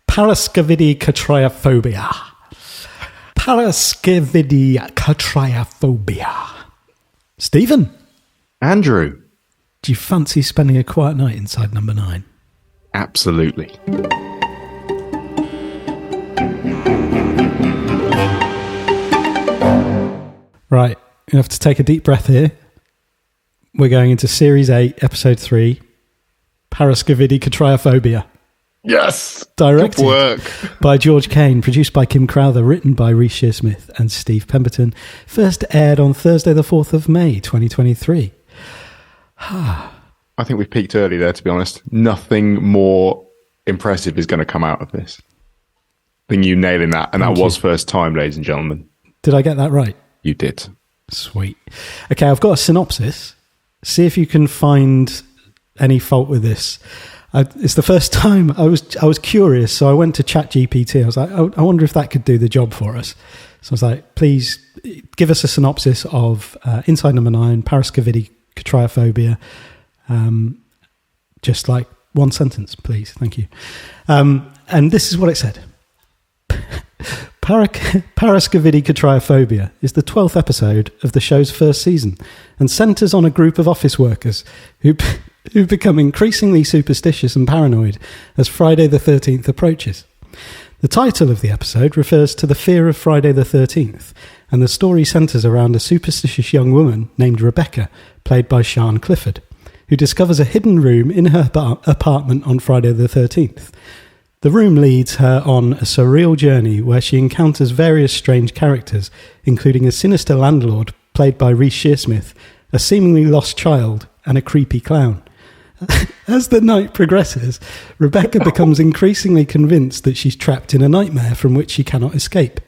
Paraskevidekatriaphobia. Paraskevidekatriaphobia. Stephen. Andrew. Do you fancy spending a quiet night inside number 9? Absolutely. Right. You have to take a deep breath here. We're going into Series 8, Episode 3, Paraskevidekatriaphobia. Yes! Directed Good work. by George Kane, produced by Kim Crowther, written by Rhys Shearsmith and Steve Pemberton. First aired on Thursday the 4th of May, 2023. I think we peaked early there, to be honest. Nothing more impressive is going to come out of this than you nailing that. And Thank that was you. first time, ladies and gentlemen. Did I get that right? You did. Sweet. Okay, I've got a synopsis. See if you can find any fault with this. It's the first time I was curious, so I went to ChatGPT. I was like, I wonder if that could do the job for us. So I was like, please give us a synopsis of Inside Number 9, Paraskevidekatriaphobia. Just like one sentence, please. Thank you. And this is what it said. Paraskevidekatriaphobia is the 12th episode of the show's first season and centres on a group of office workers who become increasingly superstitious and paranoid as Friday the 13th approaches. The title of the episode refers to the fear of Friday the 13th, and the story centres around a superstitious young woman named Rebecca, played by Sian Clifford, who discovers a hidden room in her apartment on Friday the 13th. The room leads her on a surreal journey where she encounters various strange characters, including a sinister landlord, played by Rhys Shearsmith, a seemingly lost child, and a creepy clown. As the night progresses, Rebecca becomes increasingly convinced that she's trapped in a nightmare from which she cannot escape.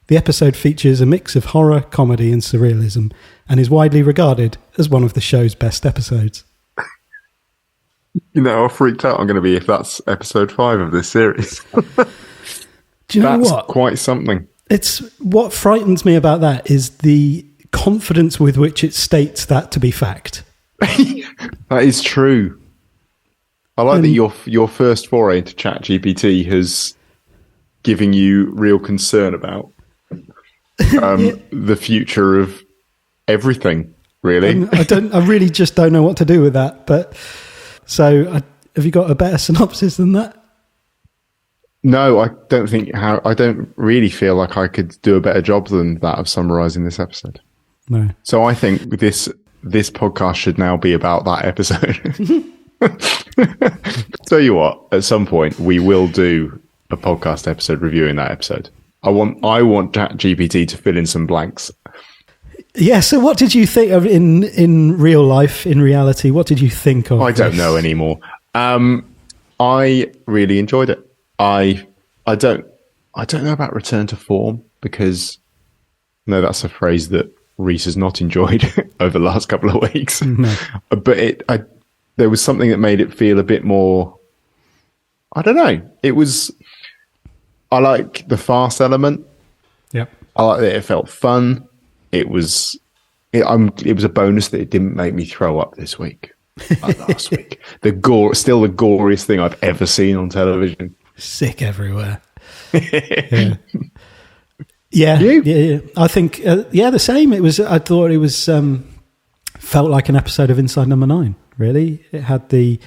The episode features a mix of horror, comedy, and surrealism, and is widely regarded as one of the show's best episodes. You know how freaked out I'm going to be if that's episode 5 of this series. Do you know That's what? quite something. It's what frightens me about that is the confidence with which it states that to be fact. That is true. I like that your first foray into ChatGPT has given you real concern about the future of everything, really. I really just don't know what to do with that. But so, have you got a better synopsis than that? No, I don't really feel like I could do a better job than that of summarising this episode. No. So I think this podcast should now be about that episode. Tell you what, at some point we will do a podcast episode reviewing that episode. I want ChatGPT to fill in some blanks. Yeah, so what did you think of in real life, in reality? What did you think of I don't know anymore. I really enjoyed it. I don't know about return to form because no, that's a phrase that Rhys has not enjoyed over the last couple of weeks. No. But there was something that made it feel a bit more. I don't know. I like the farce element. Yep. I like that it felt fun. It was a bonus that it didn't make me throw up this week, like last week. Still the goriest thing I've ever seen on television. Sick everywhere. Yeah. I think the same. I thought it was felt like an episode of Inside Number 9. Really, it had the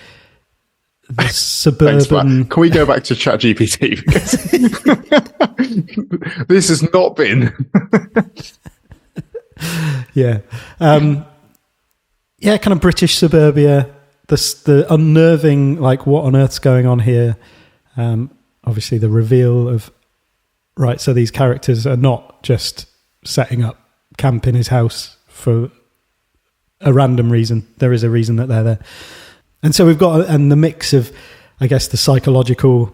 suburban. Can we go back to ChatGPT because this has not been. Yeah. Kind of British suburbia, the unnerving, like, what on earth's going on here? Obviously the reveal of, right, so these characters are not just setting up camp in his house for a random reason. There is a reason that they're there. And so we've got, and the mix of, I guess, the psychological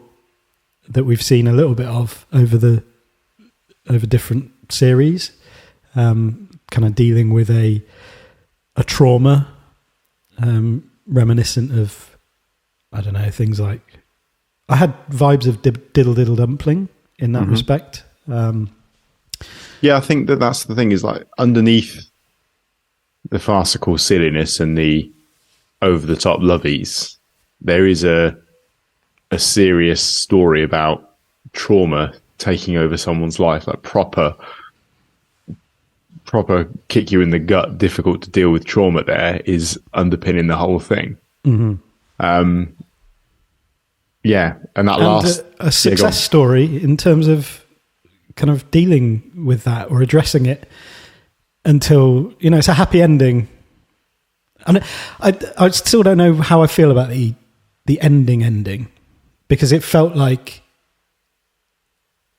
that we've seen a little bit of over different series, kind of dealing with a trauma, reminiscent of, I don't know, things like, I had vibes of Diddle Diddle Dumpling in that respect. Yeah, I think that's the thing is, like, underneath the farcical silliness and the over-the-top lovies, there is a a serious story about trauma taking over someone's life, like proper kick you in the gut, difficult to deal with trauma there is underpinning the whole thing. Mm-hmm. Yeah. And a success story in terms of kind of dealing with that or addressing it until, it's a happy ending. And I still don't know how I feel about the ending, because it felt like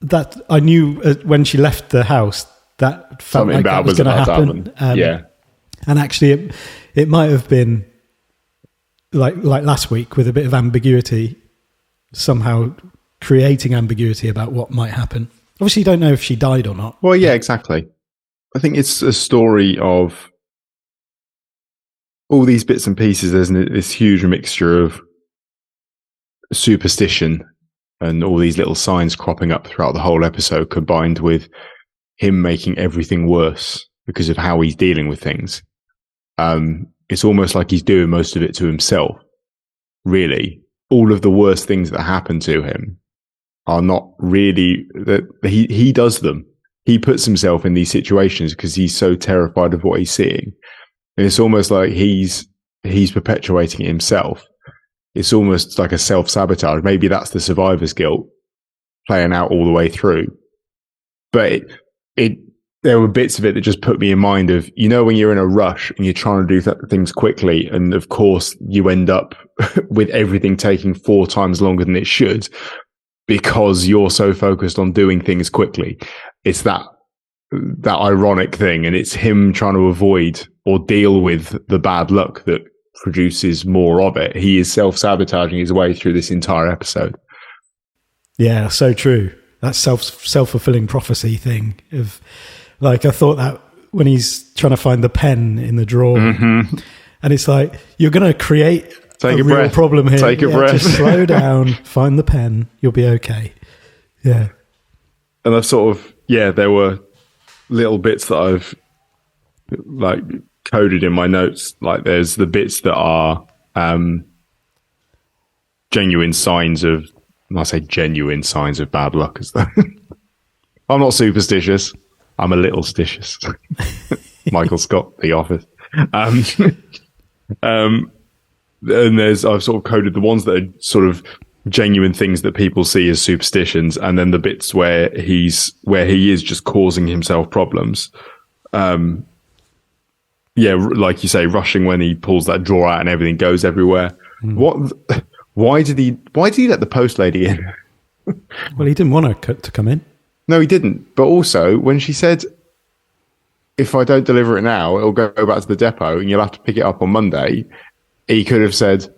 that I knew when she left the house that felt something like bad that was going to happen. Yeah. And actually it might have been like last week, with a bit of ambiguity, somehow creating ambiguity about what might happen. Obviously you don't know if she died or not. Well, yeah, exactly. I think it's a story of all these bits and pieces. There's this huge mixture of superstition and all these little signs cropping up throughout the whole episode, combined with him making everything worse because of how he's dealing with things. It's almost like he's doing most of it to himself, really. All of the worst things that happen to him are not really that he does them. He puts himself in these situations because he's so terrified of what he's seeing. And it's almost like he's perpetuating it himself. It's almost like a self-sabotage. Maybe that's the survivor's guilt playing out all the way through. But there were bits of it that just put me in mind of, when you're in a rush and you're trying to do things quickly, and of course you end up with everything taking 4 times longer than it should because you're so focused on doing things quickly. It's that ironic thing, and it's him trying to avoid or deal with the bad luck that produces more of it. He is self-sabotaging his way through this entire episode. Yeah, so true. That self-fulfilling prophecy thing of, like, I thought that when he's trying to find the pen in the drawer, and it's like, you're going to create a real problem here. Take a breath. Just slow down, find the pen, you'll be okay. Yeah. And I've sort of, there were little bits that I've like coded in my notes. Like there's the bits that are genuine signs of, I say genuine signs of bad luck, as though I'm not superstitious. I'm a little stitious. Michael Scott, The Office. And I've sort of coded the ones that are sort of genuine things that people see as superstitions, and then the bits where he is just causing himself problems. Like you say, rushing when he pulls that drawer out and everything goes everywhere. Why did he let the post lady in? Well, he didn't want her to come in. No, he didn't. But also, when she said, if I don't deliver it now, it'll go back to the depot and you'll have to pick it up on Monday, he could have said,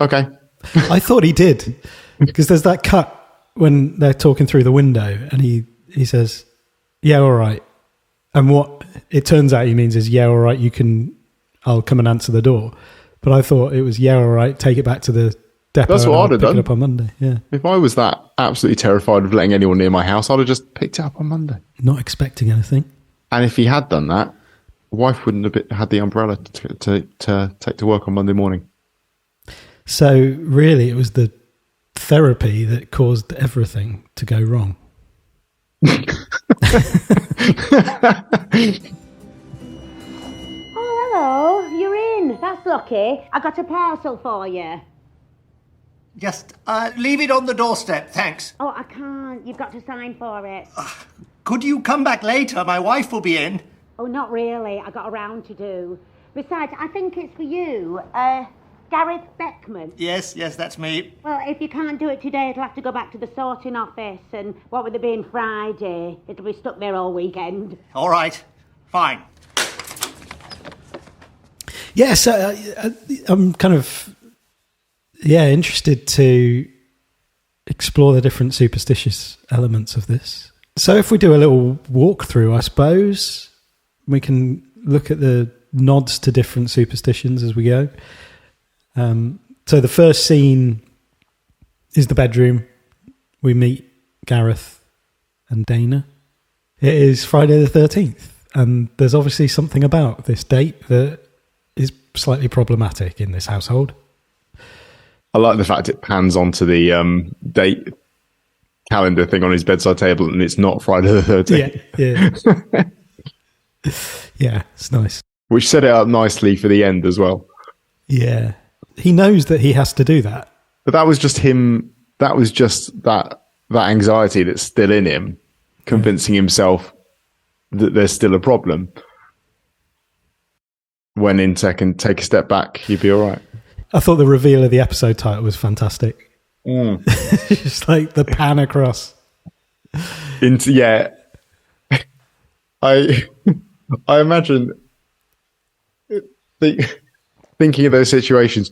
okay. I thought he did, because there's that cut when they're talking through the window and he says, yeah, all right. And what it turns out he means is, yeah, all right, I'll come and answer the door. But I thought it was, yeah, all right, take it back to the depot. That's what I'd have done. Pick it up on Monday. Yeah. If I was that absolutely terrified of letting anyone near my house, I'd have just picked it up on Monday. Not expecting anything. And if he had done that, wife wouldn't have had the umbrella to take to work on Monday morning. So really, it was the therapy that caused everything to go wrong. Oh, hello. You're in. That's lucky. I got a parcel for you. Just leave it on the doorstep, thanks. Oh, I can't. You've got to sign for it. Could you come back later? My wife will be in. Oh, not really. I got a round to do. Besides, I think it's for you. Gareth Beckman. Yes, that's me. Well, if you can't do it today, it'll have to go back to the sorting office. And what with it being Friday, it'll be stuck there all weekend. All right. Fine. Yeah, so I'm kind of, interested to explore the different superstitious elements of this. So if we do a little walkthrough, I suppose, we can look at the nods to different superstitions as we go. So the first scene is the bedroom. We meet Gareth and Dana. It is Friday the 13th, and there's obviously something about this date that is slightly problematic in this household. I like the fact it pans onto the date calendar thing on his bedside table, and it's not Friday the 13th. Yeah. Yeah, it's nice. Which set it up nicely for the end as well. Yeah. He knows that he has to do that. But that was just him. That was just that anxiety that's still in him, convincing himself that there's still a problem. When Intech and take a step back, you'd be all right. I thought the reveal of the episode title was fantastic. Just like the pan across. I imagine thinking of those situations.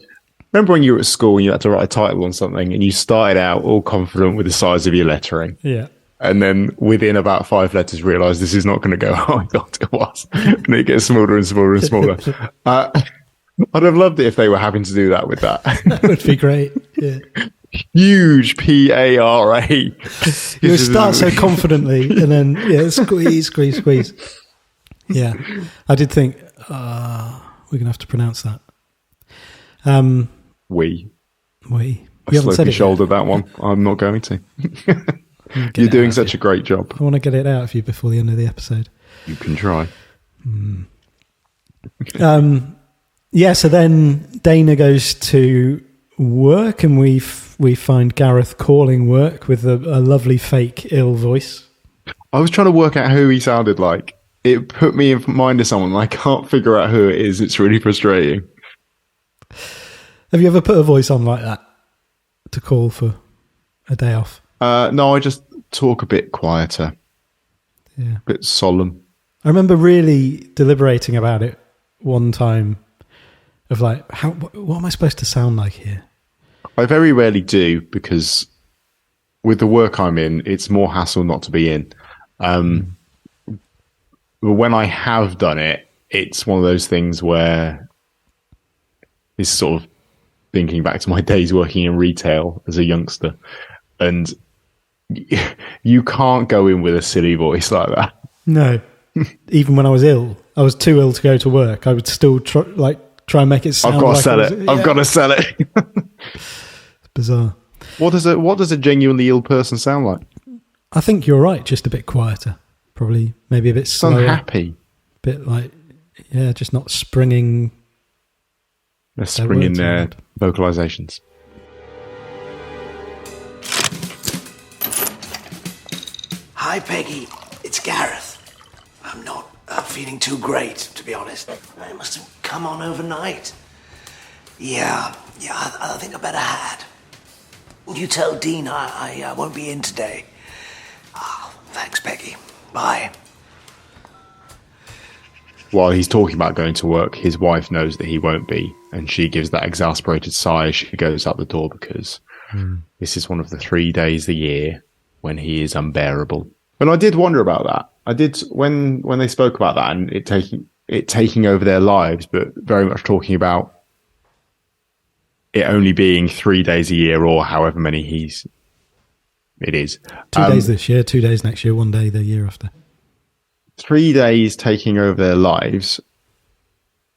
Remember when you were at school and you had to write a title on something and you started out all confident with the size of your lettering. Yeah. And then within about 5 letters realised this is not going to go how I thought it was. And it gets smaller and smaller and smaller. I'd have loved it if they were having to do that with that. That would be great. Yeah. Huge PARA. You would start so confidently and then, squeeze. Yeah. I did think, we're going to have to pronounce that. We. We I haven't said it shouldered that one. I'm not going to. You're doing such a great job. I want to get it out of you before the end of the episode. You can try. So then Dana goes to work and we find Gareth calling work with a lovely fake ill voice. I was trying to work out who he sounded like. It put me in mind of someone and I can't figure out who it is. It's really frustrating. Have you ever put a voice on like that to call for a day off? No, I just talk a bit quieter. Yeah. A bit solemn. I remember really deliberating about it one time of like, what am I supposed to sound like here? I very rarely do because with the work I'm in, it's more hassle not to be in. But when I have done it, it's one of those things where this is sort of thinking back to my days working in retail as a youngster, and you can't go in with a silly voice like that. No. Even when I was ill, I was too ill to go to work. I would still try and make it sound I've got to like sell it. I've got to sell it. It's bizarre. What does a genuinely ill person sound like? I think you're right. Just a bit quieter, probably. Maybe a bit slower. Unhappy. Bit like, just not springing. They're springing their vocalizations. Hi, Peggy. It's Gareth. I'm not feeling too great, to be honest. I must have come on overnight. Yeah, I think I better had. You tell Dean I won't be in today. Thanks, Peggy. Bye. While he's talking about going to work, his wife knows that he won't be, and she gives that exasperated sigh as she goes out the door because this is one of the 3 days a year when he is unbearable. And I did wonder about that. I did when they spoke about that and it taking over their lives, but very much talking about it only being 3 days a year or however many it is. 2 days this year, 2 days next year, 1 day the year after. 3 days taking over their lives,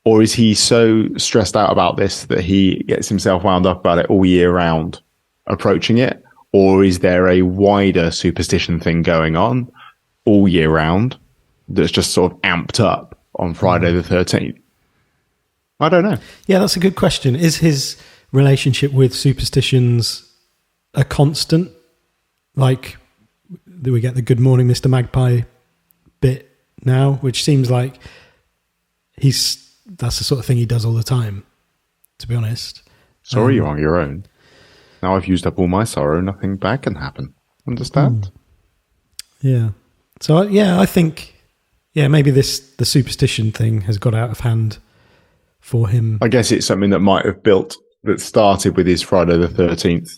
or is he so stressed out about this that he gets himself wound up about it all year round approaching it? Or is there a wider superstition thing going on all year round that's just sort of amped up on Friday the 13th? I don't know. Yeah, that's a good question. Is his relationship with superstitions a constant? Like, do we get the Good Morning Mr. Magpie bit now, which seems like that's the sort of thing he does all the time, to be honest. Sorry, you're on your own. Now I've used up all my sorrow, nothing bad can happen. Understand? Yeah. So, I think, maybe the superstition thing has got out of hand for him. I guess it's something that might have that started with his Friday the 13th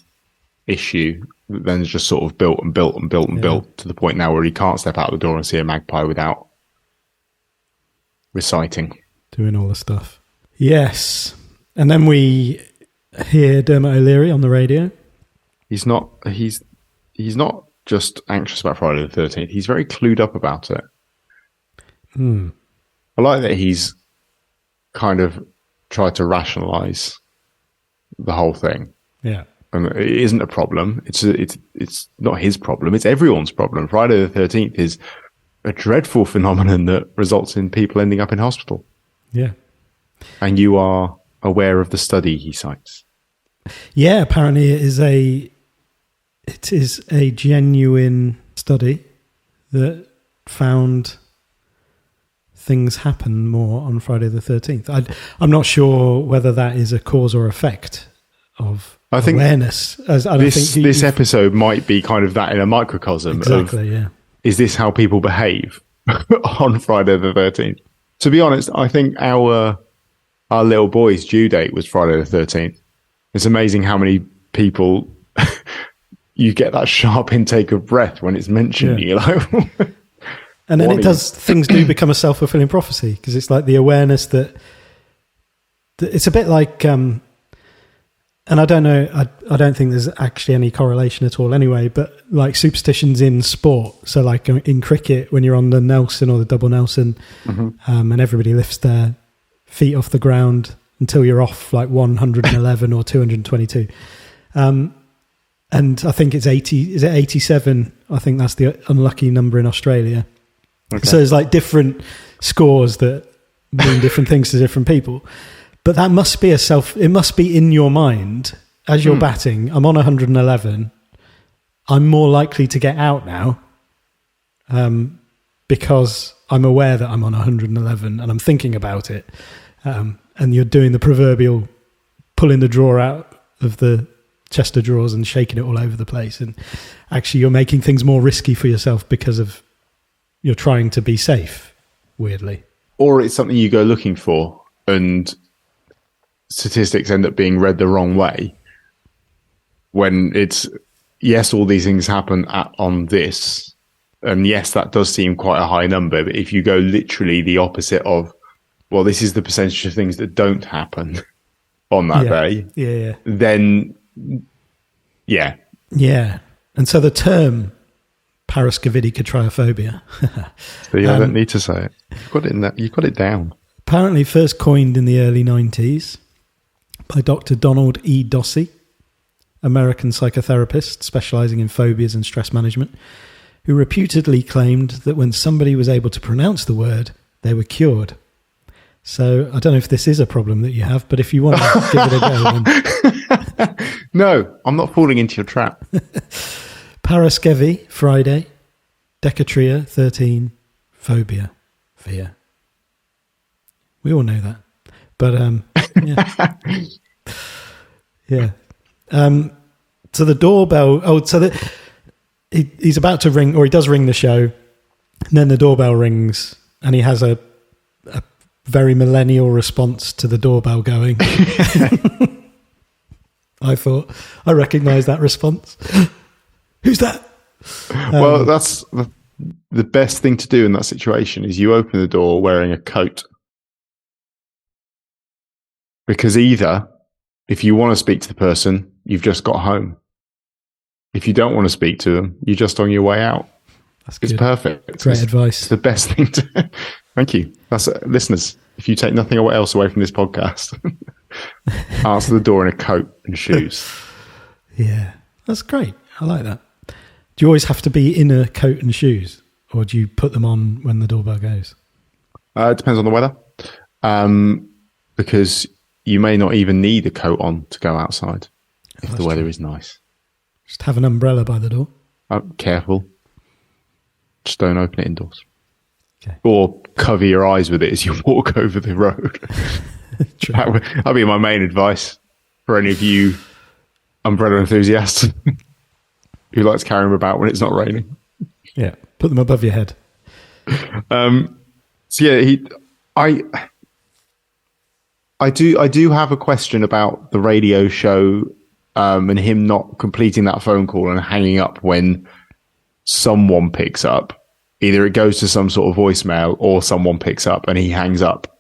issue, that then just sort of built and built and built and built to the point now where he can't step out the door and see a magpie without reciting. Doing all the stuff. Yes. And then we hear Dermot O'Leary on the radio. He's not just anxious about Friday the 13th. He's very clued up about it. I like that he's kind of tried to rationalise the whole thing. Yeah. And it isn't a problem. It's not his problem. It's everyone's problem. Friday the 13th is a dreadful phenomenon that results in people ending up in hospital. Yeah. And you are aware of the study he cites. Yeah, apparently it is a genuine study that found things happen more on Friday the 13th. I'm not sure whether that is a cause or effect of awareness. This episode might be kind of that in a microcosm. Exactly, yeah. Is this how people behave on Friday the 13th? To be honest, I think our little boy's due date was Friday the 13th. It's amazing how many people you get that sharp intake of breath when it's mentioned. Yeah. You're like, and then things do become a self-fulfilling prophecy, because it's like the awareness that it's a bit like, and I don't know, I don't think there's actually any correlation at all anyway, but like superstitions in sport. So like in cricket, when you're on the Nelson or the double Nelson, and everybody lifts their feet off the ground until you're off like 111 or 222. And I think it's 80, is it 87? I think that's the unlucky number in Australia. Okay. So there's like different scores that mean different things to different people. But that must be it must be in your mind as you're batting. I'm on 111. I'm more likely to get out now because I'm aware that I'm on 111 and I'm thinking about it. And you're doing the proverbial pulling the drawer out of the chest of drawers and shaking it all over the place. And actually you're making things more risky for yourself because of you're trying to be safe, weirdly. Or it's something you go looking for and statistics end up being read the wrong way. When it's, yes, all these things happen on this, and yes, that does seem quite a high number, but if you go literally the opposite of, well, this is the percentage of things that don't happen on that day, then, yeah. Yeah. And so the term Paraskevidekatriaphobia. So I don't need to say it. You've got it down. Apparently first coined in the early 90s by Dr. Donald E. Dossey, American psychotherapist specializing in phobias and stress management, who reputedly claimed that when somebody was able to pronounce the word, they were cured. So I don't know if this is a problem that you have, but if you want to give it a go, then... No, I'm not falling into your trap. Paraskevi, Friday. Decatria, 13. Phobia, fear. We all know that. But, yeah. So the doorbell... he's about to ring, or he does ring the show, and then the doorbell rings, and he has a very millennial response to the doorbell going. I recognise that response. Who's that? Well, that's the best thing to do in that situation is you open the door wearing a coat. Because either, if you want to speak to the person, you've just got home. If you don't want to speak to them, you're just on your way out. It's perfect. Great advice. It's the best thing to... Thank you. That's listeners. If you take nothing else away from this podcast, answer the door in a coat and shoes. Yeah, that's great. I like that. Do you always have to be in a coat and shoes, or do you put them on when the doorbell goes? It depends on the weather, because you may not even need a coat on to go outside if the weather is nice. Just have an umbrella by the door. Careful. Just don't open it indoors. Okay. Or cover your eyes with it as you walk over the road. That'd be my main advice for any of you umbrella enthusiasts who likes carrying them about when it's not raining. Yeah, put them above your head. So yeah, I do have a question about the radio show and him not completing that phone call and hanging up when someone picks up. Either it goes to some sort of voicemail or someone picks up and he hangs up.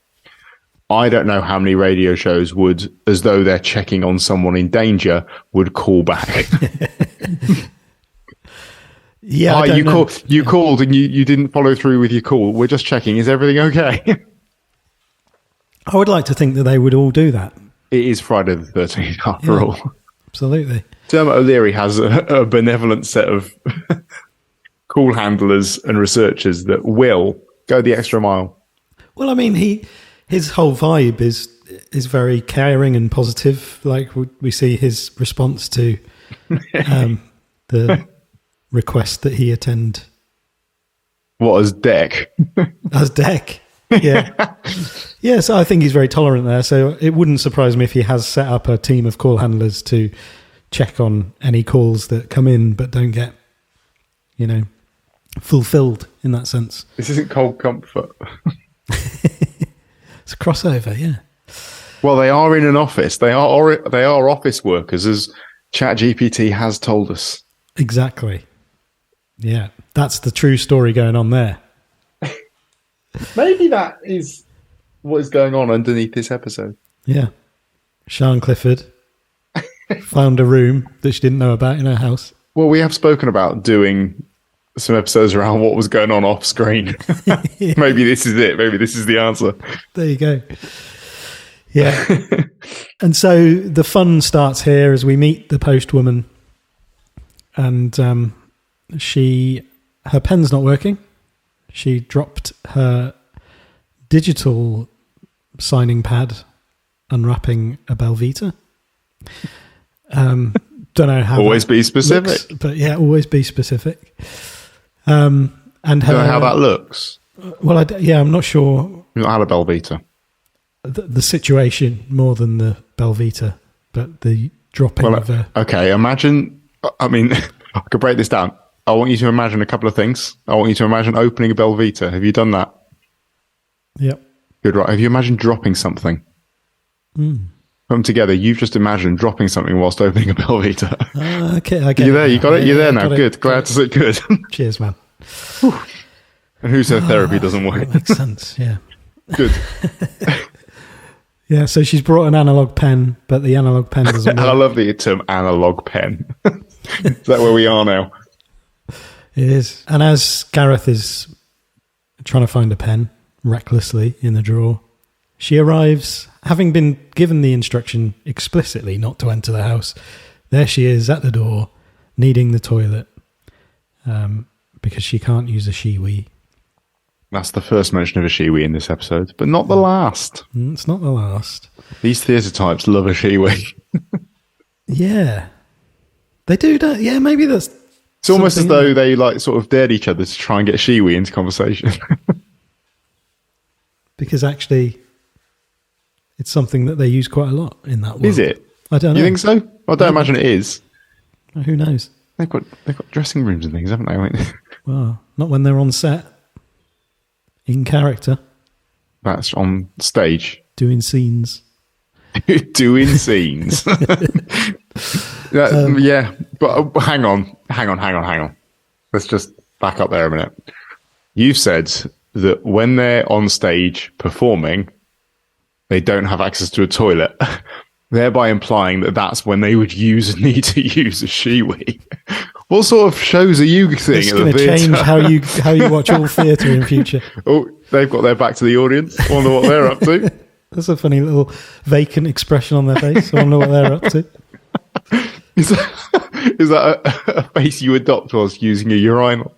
I don't know how many radio shows would, as though they're checking on someone in danger, would call back. Yeah, you called and you didn't follow through with your call. We're just checking. Is everything okay? I would like to think that they would all do that. It is Friday the 13th after all. Absolutely. Dermot O'Leary has a benevolent set of call handlers and researchers that will go the extra mile. Well, I mean, his whole vibe is very caring and positive. Like we see his response to the request that he attend. What, as Deck? As Deck, yeah. Yeah, so I think he's very tolerant there. So it wouldn't surprise me if he has set up a team of call handlers to check on any calls that come in but don't get, fulfilled in that sense. This isn't Cold Comfort. It's a crossover, yeah. Well, they are in an office. They are office workers, as ChatGPT has told us. Exactly. Yeah, that's the true story going on there. Maybe that is what is going on underneath this episode. Yeah. Sian Clifford found a room that she didn't know about in her house. Well, we have spoken about doing some episodes around what was going on off screen. Yeah. Maybe this is it. Maybe this is the answer. There you go. Yeah. And so the fun starts here as we meet the postwoman, and her pen's not working. She dropped her digital signing pad unwrapping a Belvita. Don't know how. Always be specific. Looks, but yeah, always be specific. And her, Don't know how that looks. Well, I'm not sure. You've not had a Belvita. The situation more than the Belvita, but the dropping of a... Okay, imagine... I mean, I could break this down. I want you to imagine a couple of things. I want you to imagine opening a Belvita. Have you done that? Yep. Good, right. Have you imagined dropping something? Put them together. You've just imagined dropping something whilst opening a Belvita. Okay, I get You there? You got it? You're there now. Got Good. Glad to see. Good. Cheers, man. And who said therapy doesn't work? That makes sense, yeah. Good. Yeah, so she's brought an analog pen, but the analog pen doesn't work. I love the term analog pen. Is that where we are now? It is. And as Gareth is trying to find a pen recklessly in the drawer, she arrives, having been given the instruction explicitly not to enter the house. There she is at the door, needing the toilet, because she can't use a shiwi. That's the first mention of a shiwi in this episode, but not the last. It's not the last. These theatre types love a shiwi. Yeah. They do, yeah, maybe that's... It's almost as though they sort of dared each other to try and get shiwi into conversation. Because actually, it's something that they use quite a lot in that world. Is it? I don't know. You think so? I don't imagine it is. Who knows? They've got dressing rooms and things, haven't they? Well, not when they're on set. In character. That's on stage. Doing scenes. Doing scenes. Yeah, but hang on. Let's just back up there a minute. You've said that when they're on stage performing, they don't have access to a toilet, thereby implying that that's when they would need to use a shiwi. What sort of shows are you seeing It's at the going to theatre? change how you watch all theatre in future. Oh, they've got their back to the audience. Wonder what they're up to. That's a funny little vacant expression on their face. I wonder what they're up to. Is that a face you adopt whilst using a urinal?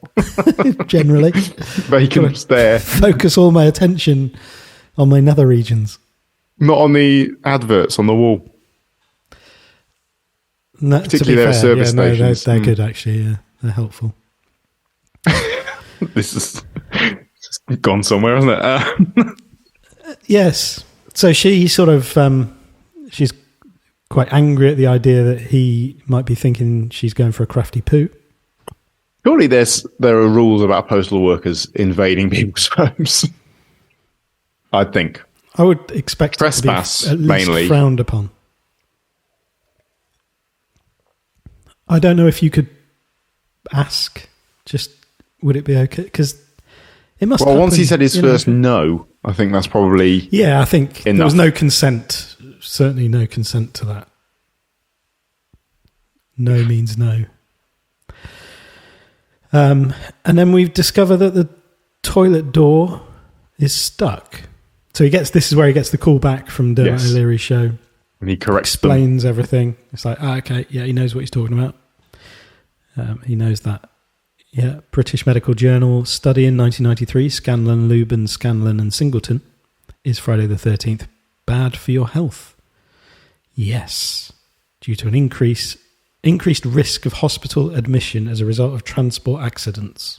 Generally. Vacant stare. Focus all my attention on my nether regions. Not on the adverts on the wall. No, Particularly their service stations. They're good, actually. Yeah, they're helpful. This is just gone somewhere, hasn't it? Yes. So she sort of, she's quite angry at the idea that he might be thinking she's going for a crafty poo. Surely there are rules about postal workers invading people's homes. I think. I would expect Trespass, it to be at least mainly. frowned upon. I don't know if you could ask, just would it be okay? Because it must happen, once he said his first no, I think that's probably Yeah, I think enough. there was no consent. Certainly no consent to that. No means no. And then we discover that the toilet door is stuck. So this is where he gets the call back from Dermot O'Leary's show. And he corrects them. Explains everything. It's like, okay, yeah, he knows what he's talking about. He knows that. Yeah, British Medical Journal study in 1993, Scanlon, Lubin, Scanlon and Singleton. Is Friday the 13th bad for your health? Yes. Due to an increased risk of hospital admission as a result of transport accidents.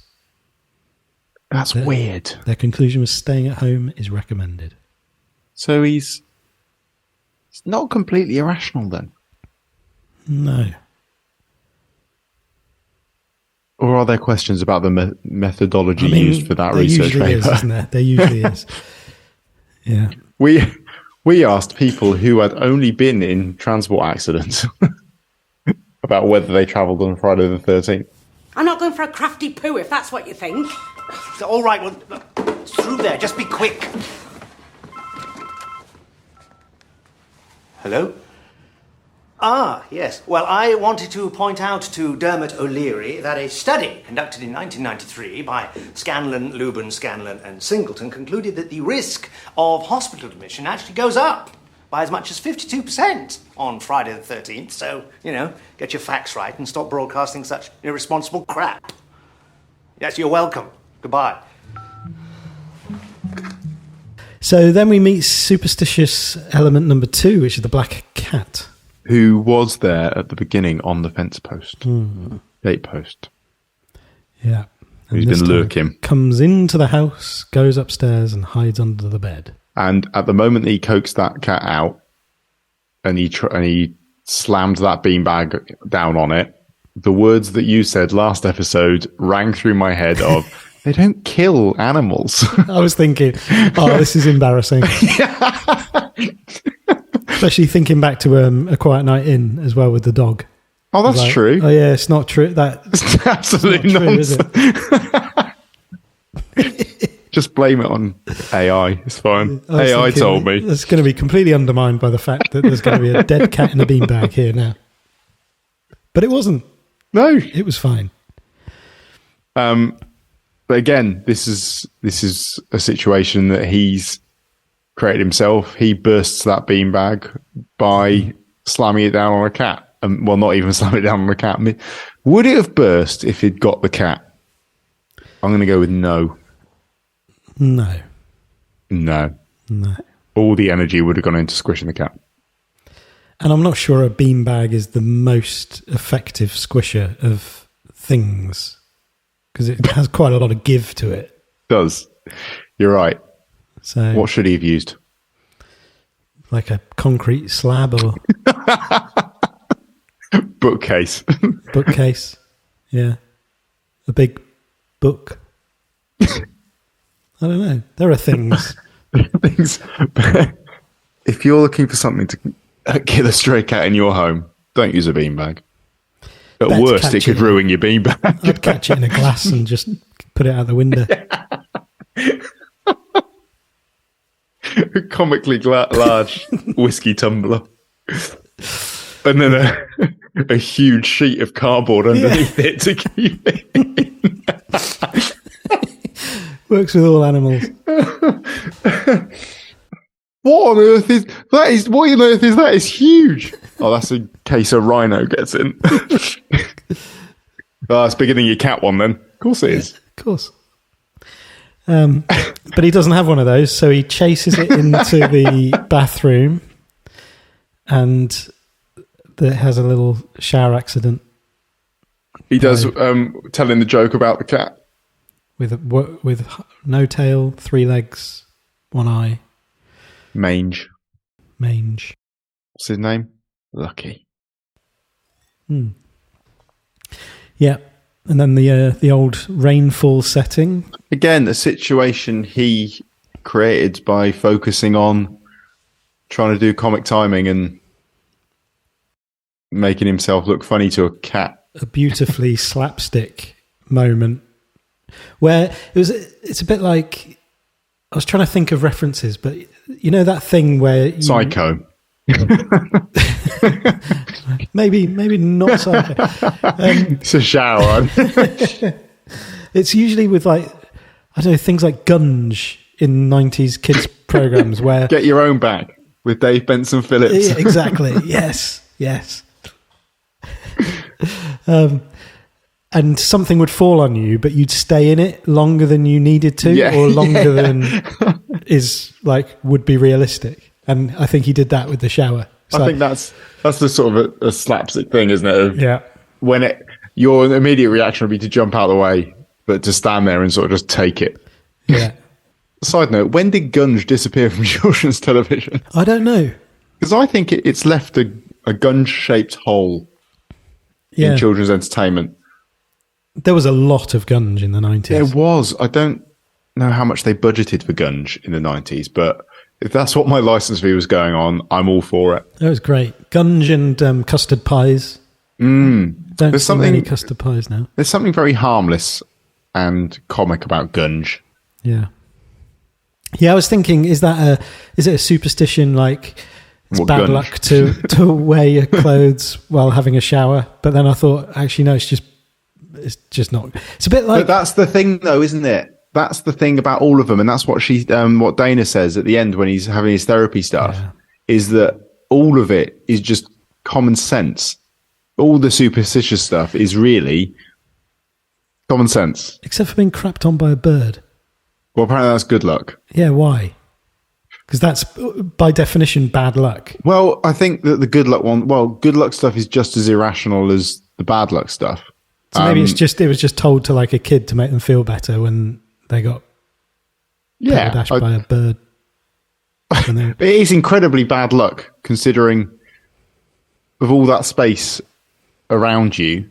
That's weird. Their conclusion was staying at home is recommended. So he's not completely irrational then? No. Or are there questions about the methodology used for that research paper? There usually is, isn't there? There usually is. Yeah. We asked people who had only been in transport accidents about whether they travelled on Friday the 13th. I'm not going for a crafty poo if that's what you think. All right, well, it's through there. Just be quick. Hello? Ah, yes. Well, I wanted to point out to Dermot O'Leary that a study conducted in 1993 by Scanlon, Lubin, Scanlon and Singleton concluded that the risk of hospital admission actually goes up by as much as 52% on Friday the 13th. So, get your facts right and stop broadcasting such irresponsible crap. Yes, you're welcome. Goodbye. So then we meet superstitious element number 2, which is the black cat. Who was there at the beginning on the fence post, gate post. Yeah. And Who's been lurking. Comes into the house, goes upstairs and hides under the bed. And at the moment that he coaxed that cat out and he slammed that beanbag down on it, the words that you said last episode rang through my head of, they don't kill animals. I was thinking, this is embarrassing. Especially thinking back to A Quiet Night In as well with the dog. Oh, that's true. Oh, yeah, it's not true. It's absolutely nonsense. Just blame it on AI. It's fine. AI told me. It's going to be completely undermined by the fact that there's going to be a dead cat in a beanbag here now. But it wasn't. No. It was fine. But again, this is a situation that he's created himself. He bursts that beanbag by slamming it down on a cat. Well, not even slamming it down on a cat. Would it have burst if he'd got the cat? I'm going to go with no. No. All the energy would have gone into squishing the cat. And I'm not sure a beanbag is the most effective squisher of things because it has quite a lot of give to it. It does. You're right. So what should he have used? Like a concrete slab or bookcase. Bookcase. Yeah. A big book. I don't know. There are things. If you're looking for something to kill a stray cat in your home, don't use a beanbag. At worst, it could ruin your beanbag. I'd catch it in a glass and just put it out the window. A comically large whiskey tumbler. And then a huge sheet of cardboard underneath it to keep it in. Works with all animals. What on earth is that? What on earth is that? It's huge. Oh, that's in case a rhino gets in. Oh, it's bigger than your cat one then. Of course it is. Of course. But he doesn't have one of those, so he chases it into the bathroom and it has a little shower accident. He does telling the joke about the cat. With no tail, 3 legs, 1 eye. Mange. What's his name? Lucky. Yeah. And then the old rainfall setting. Again, a situation he created by focusing on trying to do comic timing and making himself look funny to a cat. A beautifully slapstick moment where it's a bit like, I was trying to think of references, but you know that thing where Psycho. maybe not Psycho. It's a shower. It's usually with I don't know, things like Gunge in 90s kids programs where get your own bag. with Dave Benson Phillips. Yeah, exactly. Yes. And something would fall on you, but you'd stay in it longer than you needed to, or longer than would be realistic. And I think he did that with the shower. I think that's the sort of a slapstick thing, isn't it? When your immediate reaction would be to jump out of the way, but to stand there and sort of just take it. Yeah. Side note, when did Gunge disappear from children's television? I don't know. Because I think it's left a Gunge-shaped hole in children's entertainment. There was a lot of Gunge in the 90s. There was. I don't know how much they budgeted for Gunge in the 90s, but if that's what my license fee was going on, I'm all for it. That was great. Gunge and custard pies. Don't see many custard pies now. There's something very harmless and comic about Gunge. Yeah. Yeah, I was thinking, is it a superstition, like it's bad Gunge? luck to wear your clothes while having a shower? But then I thought, actually, no, it's just not. It's a bit like. But that's the thing, though, isn't it? That's the thing about all of them, and that's what what Dana says at the end when he's having his therapy stuff, is that all of it is just common sense. All the superstitious stuff is really common sense. Except for being crapped on by a bird. Well, apparently that's good luck. Yeah, why? Because that's, by definition, bad luck. Well, I think that the good luck good luck stuff is just as irrational as the bad luck stuff. So maybe it was just told to like a kid to make them feel better when they got dashed by a bird. It is incredibly bad luck, considering with all that space around you,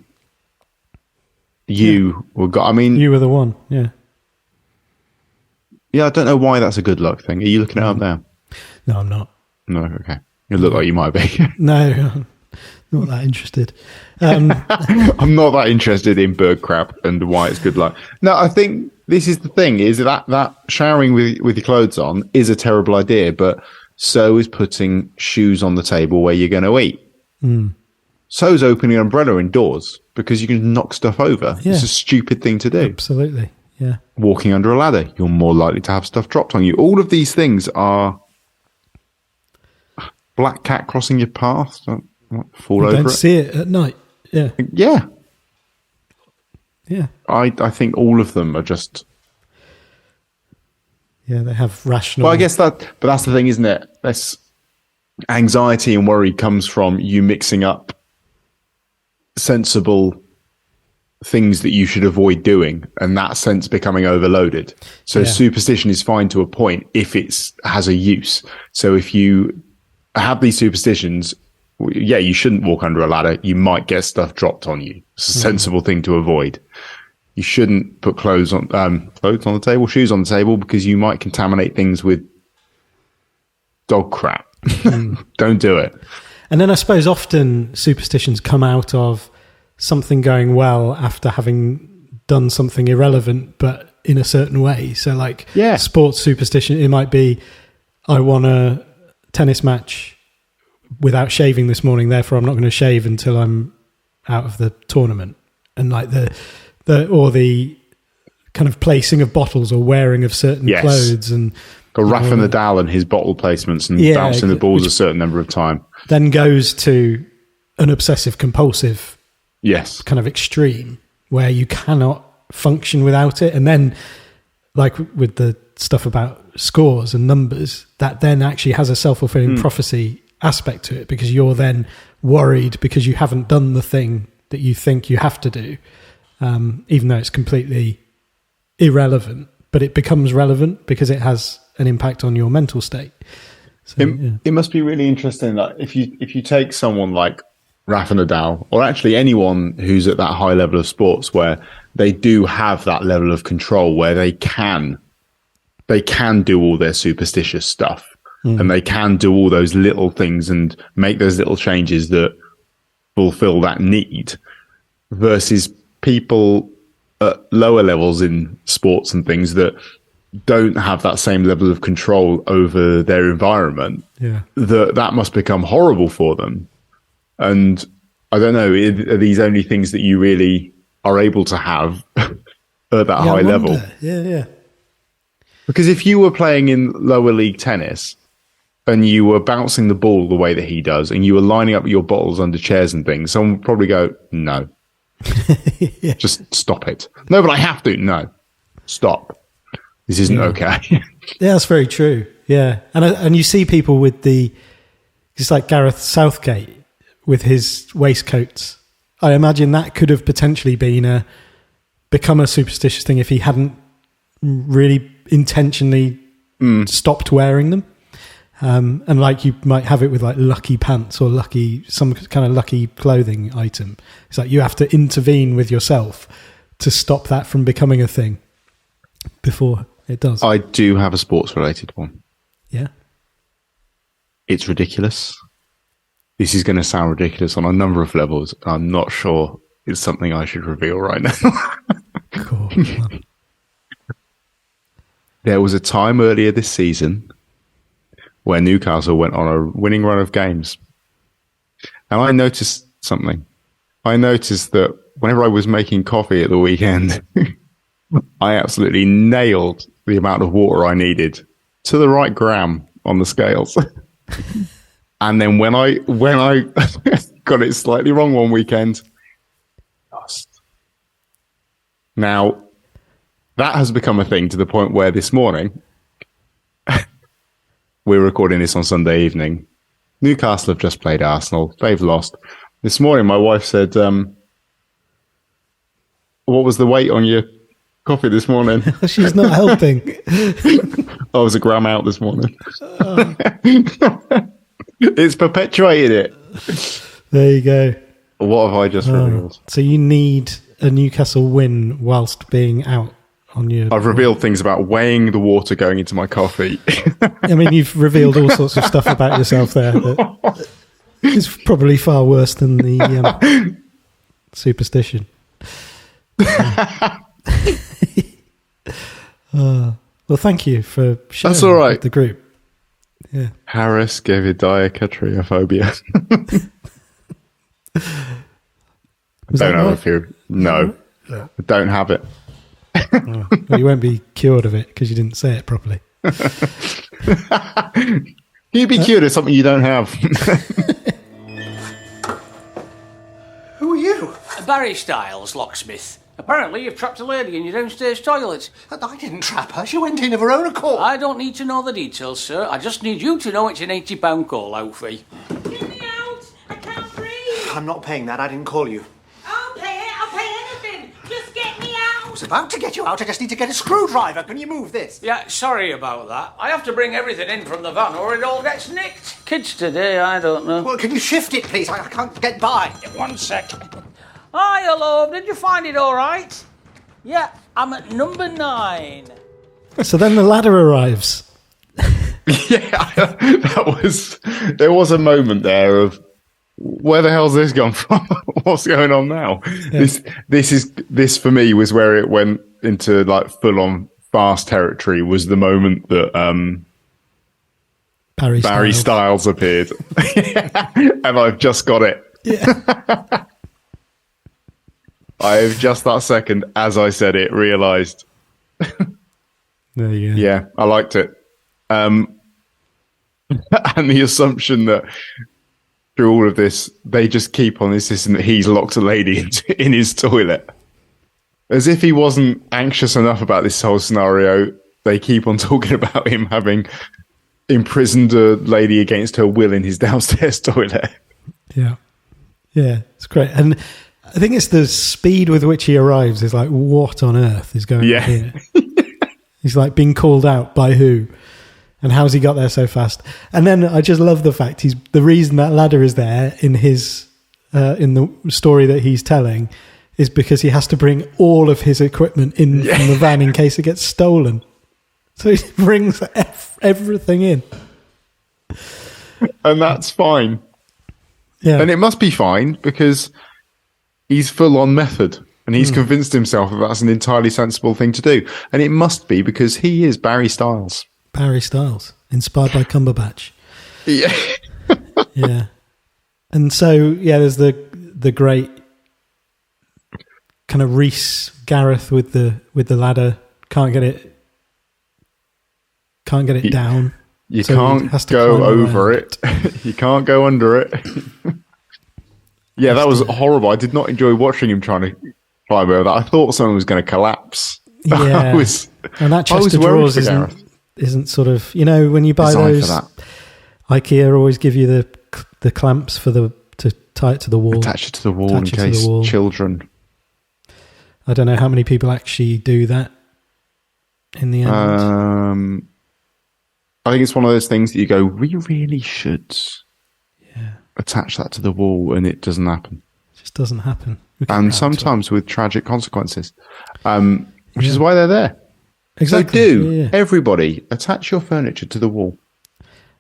you were the one, yeah. Yeah, I don't know why that's a good luck thing. Are you looking it up now? No, I'm not. No, okay. You look like you might be. No, not that interested. I'm not that interested in bird crap and why it's good luck. No, I think this is the thing, is that showering with your clothes on is a terrible idea, but so is putting shoes on the table where you're going to eat. So is opening an umbrella indoors, because you can knock stuff over. Yeah. It's a stupid thing to do. Absolutely, yeah. Walking under a ladder, you're more likely to have stuff dropped on you. All of these things are black cat crossing your path. Don't fall over. Don't see it at night. Yeah. Yeah. Yeah. I think all of them are just. Yeah, they have rational. Well, I guess but that's the thing, isn't it? That's anxiety and worry comes from you mixing up sensible things that you should avoid doing, and that sense becoming overloaded. So superstition is fine to a point if it has a use. So if you have these superstitions, you shouldn't walk under a ladder. You might get stuff dropped on you. It's a sensible thing to avoid. You shouldn't put clothes on the table, shoes on the table, because you might contaminate things with dog crap. Don't do it. And then I suppose often superstitions come out of something going well after having done something irrelevant, but in a certain way. So like sports superstition, it might be, I won a tennis match without shaving this morning, therefore I'm not going to shave until I'm out of the tournament. And like the kind of placing of bottles or wearing of certain clothes, and got Rafa Nadal and his bottle placements and bouncing the balls a certain number of times, then goes to an obsessive compulsive kind of extreme where you cannot function without it. And then like with the stuff about scores and numbers, that then actually has a self-fulfilling prophecy aspect to it, because you're then worried because you haven't done the thing that you think you have to do, even though it's completely irrelevant, but it becomes relevant because it has an impact on your mental state. So, it must be really interesting that if you take someone like Rafa Nadal, or actually anyone who's at that high level of sports where they do have that level of control, where they can do all their superstitious stuff, and they can do all those little things and make those little changes that fulfill that need, versus people at lower levels in sports and things that don't have that same level of control over their environment. That must become horrible for them. And I don't know, are these only things that you really are able to have at that high level? Yeah. Because if you were playing in lower league tennis and you were bouncing the ball the way that he does, and you were lining up your bottles under chairs and things, someone would probably go, no. Yeah. Just stop it. No, but I have to. No. Stop. This isn't okay. Yeah, that's very true. Yeah. And you see people with just like Gareth Southgate with his waistcoats. I imagine that could have potentially become a superstitious thing if he hadn't really intentionally stopped wearing them. And like you might have it with like lucky pants or some kind of lucky clothing item. It's like you have to intervene with yourself to stop that from becoming a thing before it does. I do have a sports related one. Yeah. It's ridiculous. This is going to sound ridiculous on a number of levels. I'm not sure it's something I should reveal right now. Cool. There was a time earlier this season where Newcastle went on a winning run of games. And I noticed something. I noticed that whenever I was making coffee at the weekend, I absolutely nailed the amount of water I needed to the right gram on the scales. And then when I got it slightly wrong one weekend, lost. Now, that has become a thing to the point where this morning, we're recording this on Sunday evening. Newcastle have just played Arsenal. They've lost. This morning, my wife said, what was the weight on your coffee this morning? She's not helping. I was a gram out this morning. It's perpetuated it. There you go. What have I just revealed? So you need a Newcastle win whilst being out on your... I've revealed things about weighing the water going into my coffee. I mean, you've revealed all sorts of stuff about yourself there that is probably far worse than the superstition. Well, thank you for sharing That's all right. with the group. Yeah. Paraskevidekatriaphobia. I don't have a fear. No, I don't have it. Well, you won't be cured of it because you didn't say it properly. You'd be cured of something you don't have. Who are you? Barry Styles, locksmith. Apparently you've trapped a lady in your downstairs toilet. I didn't trap her. She went in of her own accord. I don't need to know the details, sir. I just need you to know it's an £80 call-out fee. Get me out! I can't breathe! I'm not paying that. I didn't call you. I'll pay it! I'll pay anything! Just get me I out! was about to get you out. I just need to get a screwdriver. Can you move this? Yeah, sorry about that. I have to bring everything in from the van or it all gets nicked. Kids today, I don't know. Well, can you shift it, please? I can't get by. 1 sec. Hiya, love. Did you find it all right? Yeah, I'm at number 9. So then the ladder arrives. Yeah, there was a moment there of where the hell's this gone from? What's going on now? Yeah. This for me was where it went into like full on fast territory. Was the moment that Barry Styles appeared, and I've just got it. Yeah. I've just that second, as I said it, realised. There you go. Yeah, I liked it. And the assumption that through all of this, they just keep on insisting that he's locked a lady in his toilet. As if he wasn't anxious enough about this whole scenario, they keep on talking about him having imprisoned a lady against her will in his downstairs toilet. Yeah. Yeah, it's great. And I think it's the speed with which he arrives is like, what on earth is going on here? He's like being called out by who? And how's he got there so fast? And then I just love the fact the reason that ladder is there in his in the story that he's telling is because he has to bring all of his equipment in from the van in case it gets stolen. So he brings everything in. And that's fine. Yeah. And it must be fine because he's full on method and he's convinced himself that that's an entirely sensible thing to do. And it must be because he is Barry Styles. Barry Styles, inspired by Cumberbatch. Yeah. Yeah. And so, yeah, there's the great kind of Reese Gareth with the ladder. Can't get it down. You So he can't has to go climb over around. it. You can't go under it. Yeah, that was horrible. I did not enjoy watching him trying to climb over that. I thought someone was going to collapse. Yeah. And that chest of worried drawers for Gareth. isn't sort of, when you buy Designed for those, that. IKEA always give you the clamps to tie it to the wall. Attach it to the wall in Attach it to the case wall. children. I don't know how many people actually do that in the end. I think it's one of those things that you go, we really should attach that to the wall, and it doesn't happen. It just doesn't happen. And sometimes with tragic consequences, which is why they're there. Exactly. So everybody, attach your furniture to the wall.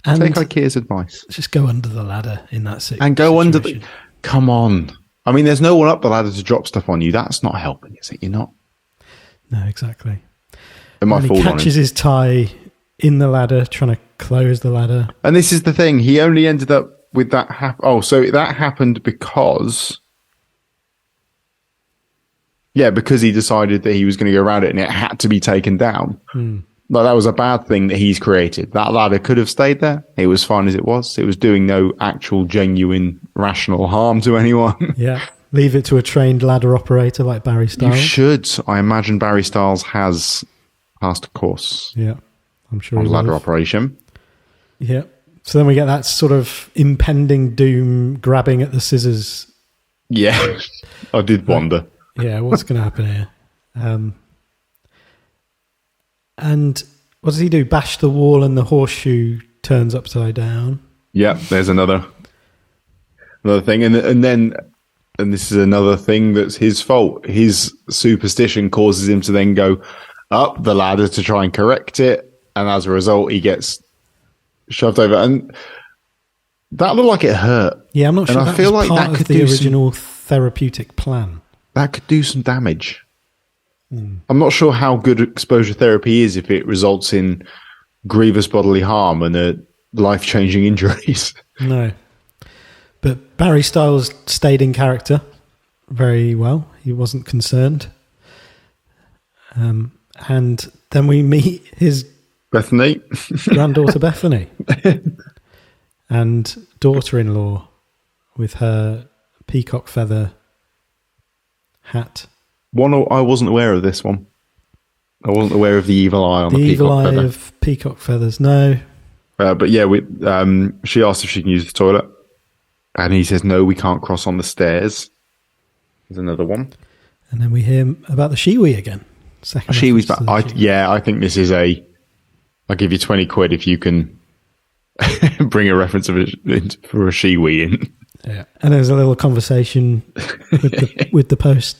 And take IKEA's advice. just go under the ladder in that situation. And go under the... Come on. I mean, there's no one up the ladder to drop stuff on you. That's not helping, is it? You're not... No, exactly. It might And fall he on him. catches his tie in the ladder, trying to close the ladder. And this is the thing. He only ended up with that... so that happened because... Yeah, because he decided that he was going to go around it and it had to be taken down. Like, that was a bad thing that he's created. That ladder could have stayed there. It was fine as it was. It was doing no actual, genuine, rational harm to anyone. Yeah. Leave it to a trained ladder operator like Barry You Styles. should. I imagine Barry Styles has passed a course Yeah. I'm sure on he ladder will. operation. Yeah. So then we get that sort of impending doom grabbing at the scissors. Yeah, I did wonder. Yeah, what's going to happen here? And what does he do? Bash the wall and the horseshoe turns upside down. Yeah, there's another thing. And this is another thing that's his fault. His superstition causes him to then go up the ladder to try and correct it. And as a result, he gets shoved over. And that looked like it hurt. Yeah, I'm not sure And I that feel was like part that of could the do some- original therapeutic plan. That could do some damage. I'm not sure how good exposure therapy is if it results in grievous bodily harm and life-changing injuries. No. But Barry Styles stayed in character very well. He wasn't concerned. And then we meet his Bethany. granddaughter Bethany and daughter-in-law with her peacock feather hat. I wasn't aware of this one. I wasn't aware of the evil eye on the evil peacock eye feather. of peacock feathers. No. But yeah, she asked if she can use the toilet. And he says, no, we can't cross on the stairs. There's another one. And then we hear about the Shiwi again. Second Shiwi's back. reference to the Shiwi. I think this is I'll give you 20 quid if you can bring a reference for a Shiwi in. Yeah. And there's a little conversation with the post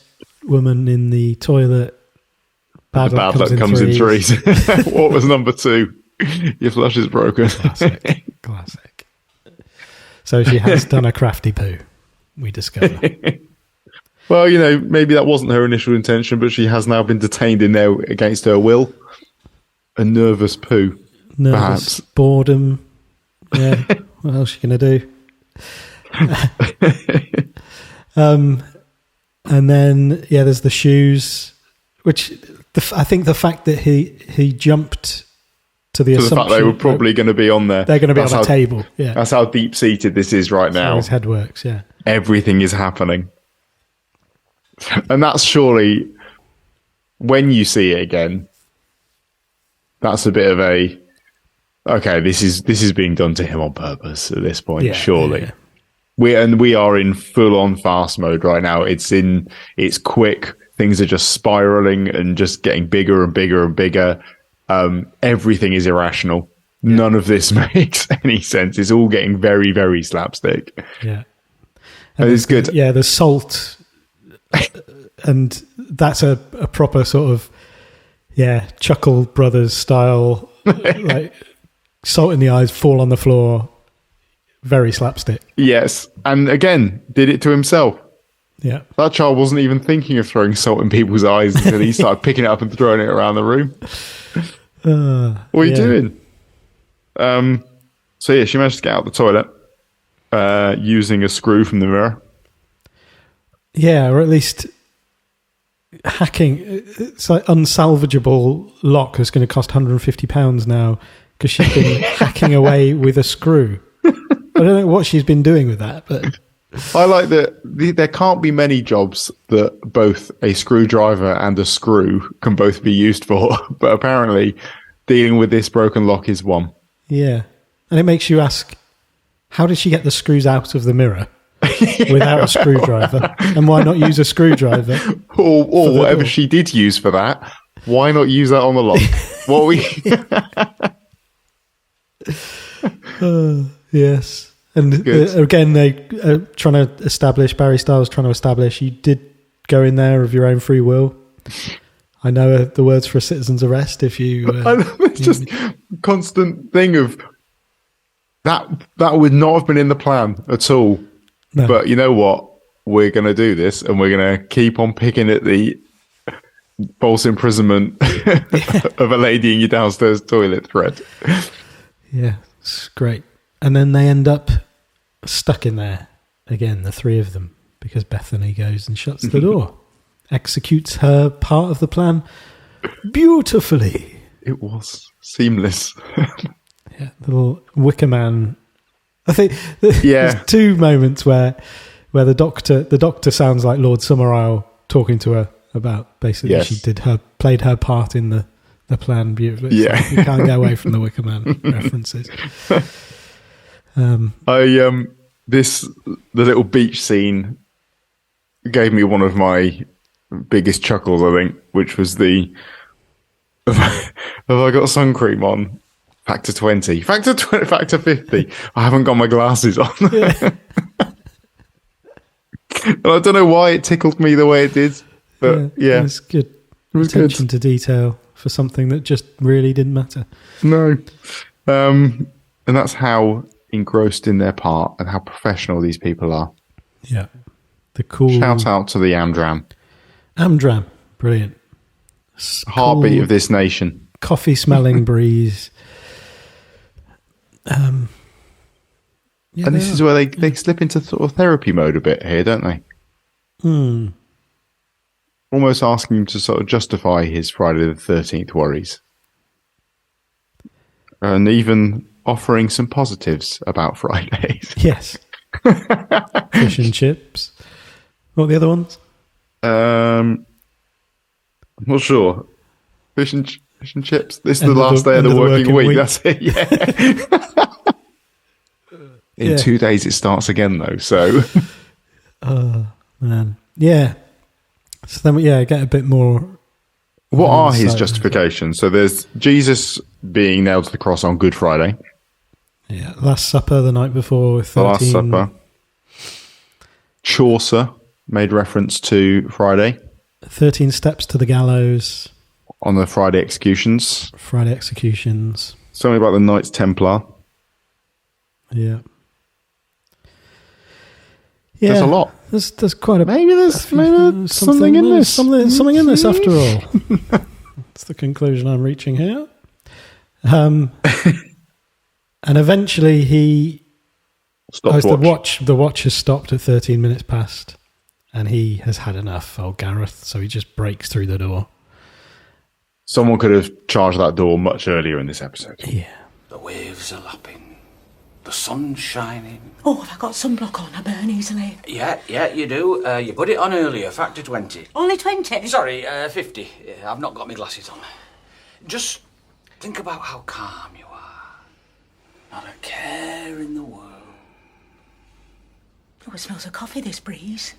woman in the toilet. Bad luck comes in threes. What was number 2? Your flush is broken. Classic. So she has done a crafty poo, we discover. Well, maybe that wasn't her initial intention, but she has now been detained in there against her will. A nervous poo, Nervous, perhaps. boredom. Yeah, what else are you going to do? And then, there's the shoes, which I think the fact that he jumped to the assumption... the fact they were probably going to be on there. They're going to be on the table. Yeah, That's how deep-seated this is right now. how his head works, yeah. Everything is happening. And that's surely, when you see it again, that's a bit of okay, this is being done to him on purpose at this point, surely. Yeah. We are in full-on fast mode right now. It's quick. Things are just spiraling and just getting bigger and bigger and bigger. Everything is irrational. Yeah. None of this makes any sense. It's all getting very, very slapstick. Yeah. And it's good. Yeah, the salt... and that's a proper sort of Chuckle Brothers style, like salt in the eyes, fall on the floor, very slapstick. Yes, and again, did it to himself. Yeah, that child wasn't even thinking of throwing salt in people's eyes until he started picking it up and throwing it around the room. What are you doing? So she managed to get out the toilet using a screw from the mirror. Yeah, or at least hacking. It's like unsalvageable lock is going to cost £150 now. because she's been hacking away with a screw. I don't know what she's been doing with that, but I like that there can't be many jobs that both a screwdriver and a screw can both be used for, but apparently dealing with this broken lock is one. yeah. And it makes you ask, how did she get the screws out of the mirror without a screwdriver? And why not use a screwdriver? Or whatever she did use for that, why not use that on the lock? What we... Yes. And again, they are trying to establish, Barry Styles trying to establish, you did go in there of your own free will. I know the words for a citizen's arrest if you... it's just a constant thing of that would not have been in the plan at all. No. But you know what? We're going to do this, and we're going to keep on picking at the false imprisonment of a lady in your downstairs toilet thread. Yeah, it's great. And then they end up stuck in there again, the three of them, because Bethany goes and shuts the door, executes her part of the plan beautifully. It was seamless. Yeah, the little Wicker Man. I think there's two moments where the doctor sounds like Lord Summerisle talking to her about basically she played her part in the plan beautifully. Yeah, so you can't get away from the Wicker Man references. The little beach scene gave me one of my biggest chuckles, I think, which was have I got sun cream on? Factor 20. Factor 50. I haven't got my glasses on. Yeah. And I don't know why it tickled me the way it did. But yeah. It's good. Attention to detail for something that just really didn't matter. No. And that's how engrossed in their part and how professional these people are. Yeah. The cool... Shout out to the Amdram. Amdram. Brilliant. Heartbeat cool, of this nation. Coffee-smelling breeze. And this is where they slip into sort of therapy mode a bit here, don't they? Almost asking him to sort of justify his Friday the 13th worries. And even offering some positives about Fridays. Yes. Fish and chips. What are the other ones? I'm not sure. Fish and chips. This is the last day of the working week. That's it, yeah. In 2 days it starts again, though, so... Oh, man. Yeah. So then, get a bit more... What are his justifications? So there's Jesus being nailed to the cross on Good Friday. Yeah, Last Supper the night before. 13. The Last Supper. Chaucer made reference to Friday. 13 steps to the gallows. On the Friday executions. Friday executions. Something about the Knights Templar. Yeah. There's a lot. There's quite a... Maybe there's something in this. Something in this after all. That's the conclusion I'm reaching here. And eventually he... The watch has stopped at 13 minutes past, and he has had enough, old Gareth, so he just breaks through the door. Someone could have charged that door much earlier in this episode. Yeah. The waves are lapping. The sun's shining. Oh, have I got sunblock on? I burn easily. Yeah, you do. You put it on earlier, factor 20. Only 20? Sorry, 50. I've not got my glasses on. Just think about how calm you are. Not a care in the world. Oh, it smells of coffee, this breeze.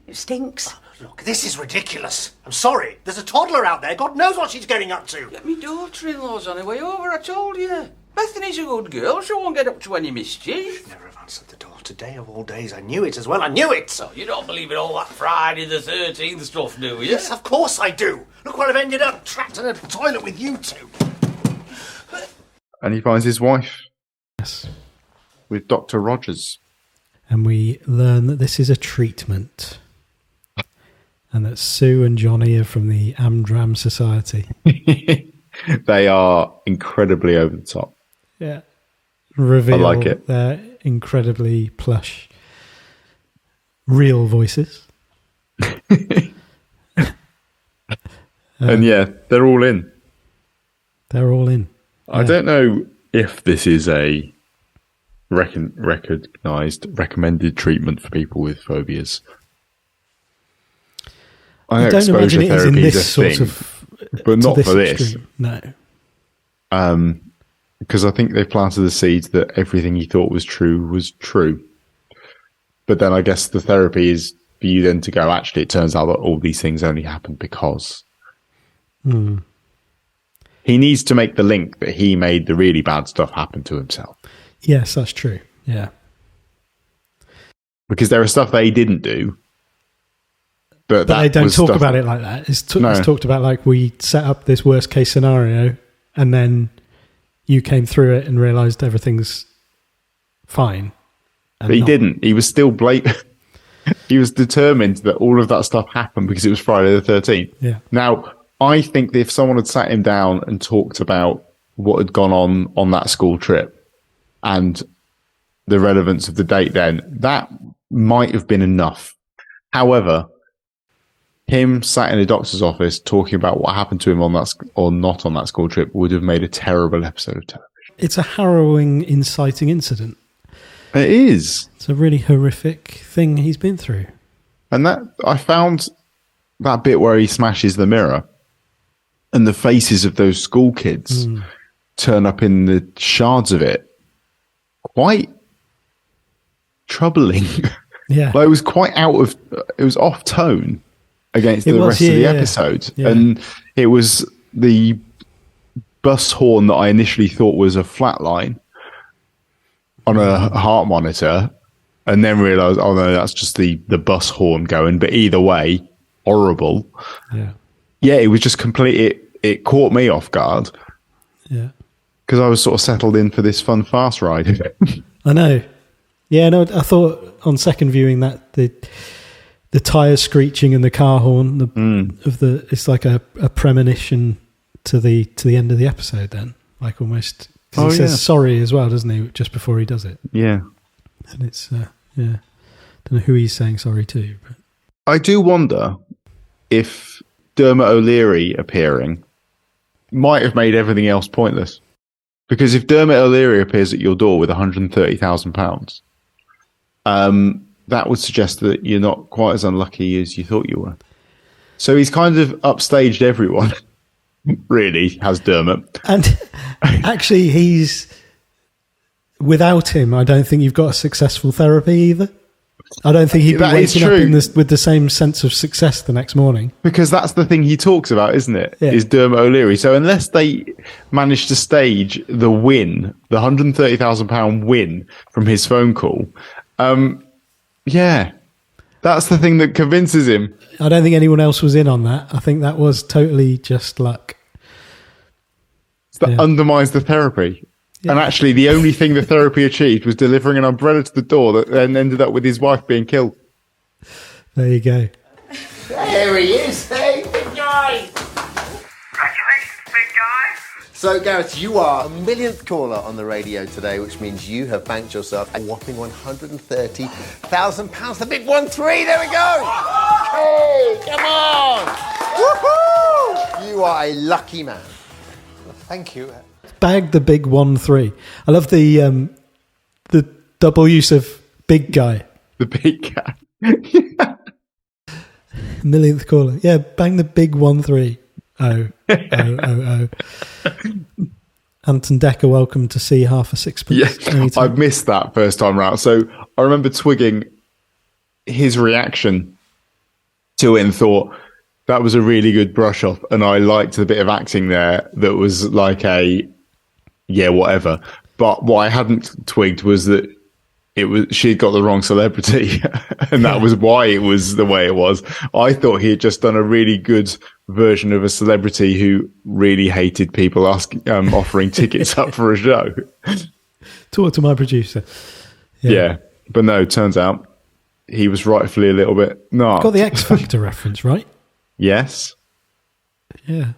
It stinks. Look, this is ridiculous. I'm sorry. There's a toddler out there. God knows what she's getting up to. My daughter-in-law's on her way over, I told you. Bethany's a good girl. She won't get up to any mischief. Never have answered the door today of all days. I knew it as well. I knew it. So you don't believe in all that Friday the 13th stuff, do you? Yes, of course I do. Look where I've ended up, trapped in a toilet with you two. And he finds his wife. Yes. With Dr. Rogers. And we learn that this is a treatment. And that Sue and Johnny are from the Amdram Society. They are incredibly over the top. Yeah. Reveal I like it. Their incredibly plush real voices. And yeah, they're all in. They're all in. I don't know if this is a recognised, recommended treatment for people with phobias. I know don't imagine exposure it is in therapy is a this sort thing, of, but not to for this. extreme. No. Because I think they planted the seeds that everything he thought was true. But then I guess the therapy is for you then to go, actually, it turns out that all these things only happened because. He needs to make the link that he made the really bad stuff happen to himself. Yes, that's true. Yeah. Because there are stuff that he didn't do. But they don't talk about it like that. It's talked about like we set up this worst case scenario and then you came through it and realised everything's fine. But he didn't. He was still blatant. He was determined that all of that stuff happened because it was Friday the 13th. Yeah. Now, I think that if someone had sat him down and talked about what had gone on that school trip and the relevance of the date then, that might have been enough. However, him sat in a doctor's office talking about what happened to him on that or not on that school trip would have made a terrible episode of television. It's a harrowing, inciting incident. It is. It's a really horrific thing he's been through. And that I found that bit where he smashes the mirror and the faces of those school kids turn up in the shards of it quite troubling. Yeah. Like it was quite it was off tone against the rest of the episode. Yeah. And it was the bus horn that I initially thought was a flat line on a heart monitor and then realised, oh no, that's just the bus horn going. But either way, horrible. Yeah. Yeah, it was just it caught me off guard. Yeah. Because I was sort of settled in for this fun fast ride. I know. Yeah, no, I thought on second viewing that the tyres screeching and the car horn it's like a premonition to the end of the episode then. Like almost, because he says sorry as well, doesn't he, just before he does it? Yeah. And it's, don't know who he's saying sorry to. But. I do wonder if Dermot O'Leary appearing might have made everything else pointless. Because if Dermot O'Leary appears at your door with £130,000, that would suggest that you're not quite as unlucky as you thought you were. So he's kind of upstaged everyone, really, has Dermot. And actually, without him, I don't think you've got a successful therapy either. I don't think he'd be waking up with the same sense of success the next morning. Because that's the thing he talks about, isn't it? Yeah. Is Dermot O'Leary. So unless they manage to stage the win, the £130,000 win from his phone call, that's the thing that convinces him. I don't think anyone else was in on that. I think that was totally just luck. That undermines the therapy. Yeah. And actually, the only thing the therapy achieved was delivering an umbrella to the door that then ended up with his wife being killed. There you go. There he is. Hey, big guy. Congratulations, big guy. So, Gareth, you are a millionth caller on the radio today, which means you have banked yourself a whopping £130,000. The big 1-3. There we go. Hey, come on. Woohoo! You are a lucky man. Thank you. Bag the big 1-3. I love the double use of big guy. The big guy. Millionth caller. Yeah, bang the big 1-3. Oh. Anton Decker, welcome to see half a sixpence. Yeah, I missed that first time round. So I remember twigging his reaction to it and thought, that was a really good brush off. And I liked the bit of acting there that was like whatever. But what I hadn't twigged was that she'd got the wrong celebrity. And that was why it was the way it was. I thought he had just done a really good version of a celebrity who really hated people offering tickets up for a show. Talk to my producer. Yeah. But no, turns out he was rightfully a little bit narked. Got the X Factor reference, right? Yes. Yeah.